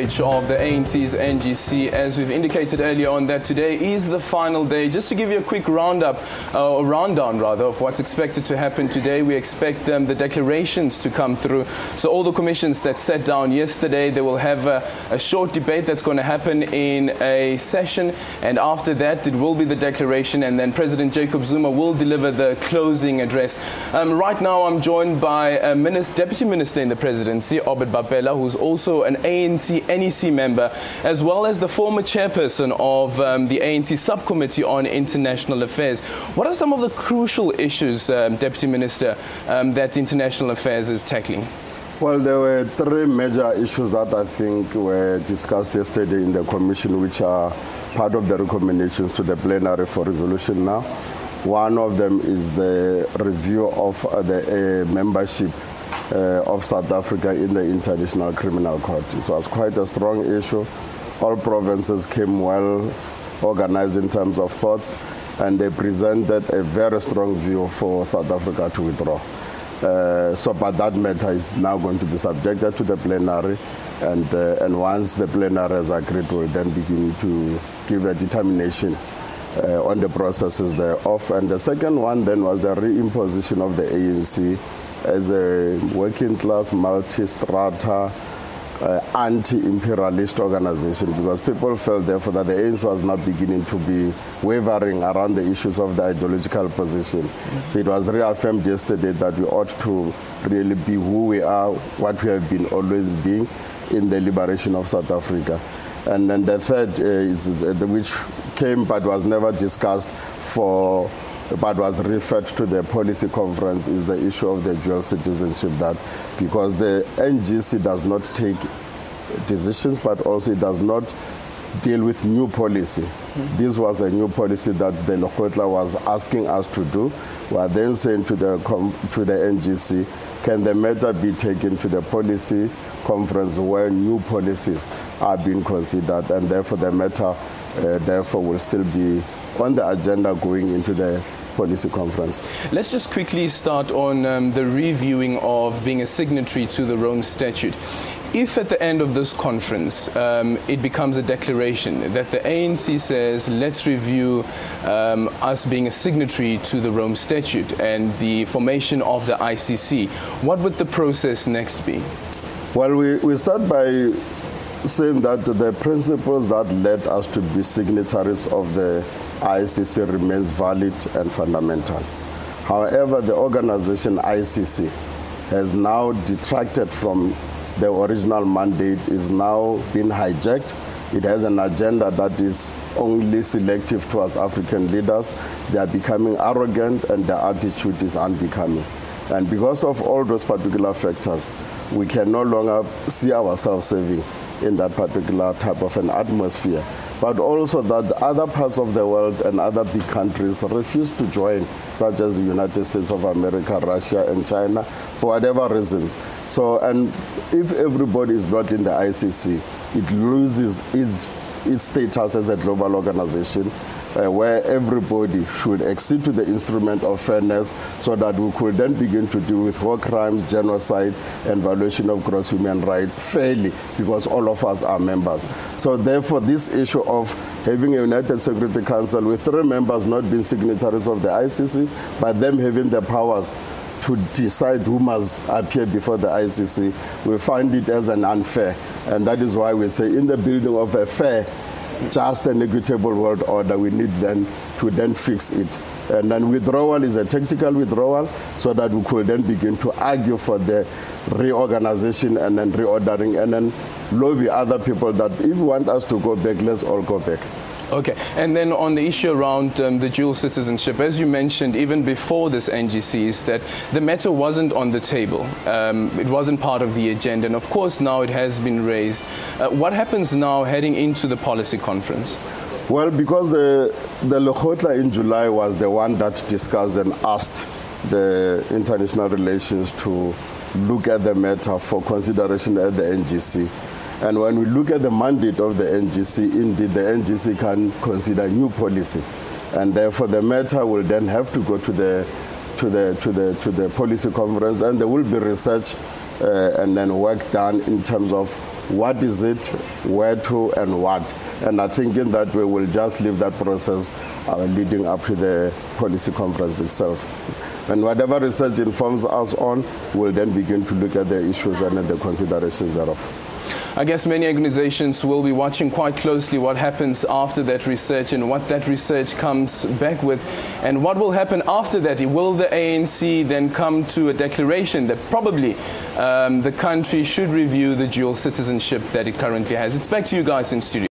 stage of the ANC's NGC. As we've indicated earlier on, that today is the final day. Just to give you a quick rundown of what's expected to happen today, we expect the declarations to come through. So all the commissions that sat down yesterday, they will have a short debate that's going to happen in a session, and after that it will be the declaration, and then President Jacob Zuma will deliver the closing address. Right now I'm joined by Deputy Minister in the Presidency, Obed Bapela, who's also an ANC NGC member, as well as the former chairperson of the ANC Subcommittee on International Affairs. What are some of the crucial issues, Deputy Minister, that International Affairs is tackling? Well, there were three major issues that I think were discussed yesterday in the Commission, which are part of the recommendations to the plenary for resolution now. One of them is the review of the membership of South Africa in the International Criminal Court. It was quite a strong issue. All provinces came well organized in terms of thoughts, and they presented a very strong view for South Africa to withdraw. But that matter is now going to be subjected to the plenary, and once the plenary has agreed, we'll then begin to give a determination on the processes thereof. And the second one then was the reimposition of the ANC as a working class, multi-strata, anti-imperialist organization, because people felt therefore that the ANC was not beginning to be wavering around the issues of the ideological position. So it was reaffirmed yesterday that we ought to really be who we are, what we have been always being in the liberation of South Africa. And then the third is which came but was never discussed but was referred to the policy conference, is the issue of the dual citizenship, that because the NGC does not take decisions, but also it does not deal with new policy. This was a new policy that the Lekgotla was asking us to do. We are then saying to the NGC, can the matter be taken to the policy conference where new policies are being considered, and therefore the matter therefore will still be on the agenda going into the policy conference. Let's just quickly start on the reviewing of being a signatory to the Rome Statute. If at the end of this conference it becomes a declaration that the ANC says, let's review us being a signatory to the Rome Statute and the formation of the ICC, what would the process next be? Well, we start by saying that the principles that led us to be signatories of the ICC remains valid and fundamental. However, the organization ICC has now detracted from the original mandate, is now being hijacked. It has an agenda that is only selective towards African leaders. They are becoming arrogant, and their attitude is unbecoming. And because of all those particular factors, we can no longer see ourselves serving in that particular type of an atmosphere. But also that other parts of the world and other big countries refuse to join, such as the United States of America, Russia, and China, for whatever reasons. So, and if everybody is not in the ICC, it loses its status as a global organization, where everybody should accede to the instrument of fairness, so that we could then begin to deal with war crimes, genocide, and violation of gross human rights fairly, because all of us are members. So therefore, this issue of having a United Security Council with 3 members not being signatories of the ICC, but them having the powers to decide who must appear before the ICC, we find it as an unfair. And that is why we say, in the building of a fair, just an equitable world order, we need then to fix it. And then withdrawal is a tactical withdrawal, so that we could then begin to argue for the reorganization and then reordering, and then lobby other people that if you want us to go back, let's all go back. Okay, and then on the issue around the dual citizenship, as you mentioned, even before this NGC, is that the matter wasn't on the table. It wasn't part of the agenda, and of course now it has been raised. What happens now heading into the policy conference? Well, because the Lekgotla in July was the one that discussed and asked the international relations to look at the matter for consideration at the NGC. And when we look at the mandate of the NGC, indeed the NGC can consider new policy, and therefore the matter will then have to go to the policy conference, and there will be research and then work done in terms of what is it, where to, and what. And I think in that way we'll just leave that process leading up to the policy conference itself. And whatever research informs us on, we'll then begin to look at the issues and the considerations thereof. I guess many organizations will be watching quite closely what happens after that research and what that research comes back with. And what will happen after that? Will the ANC then come to a declaration that probably the country should review the dual citizenship that it currently has? It's back to you guys in studio.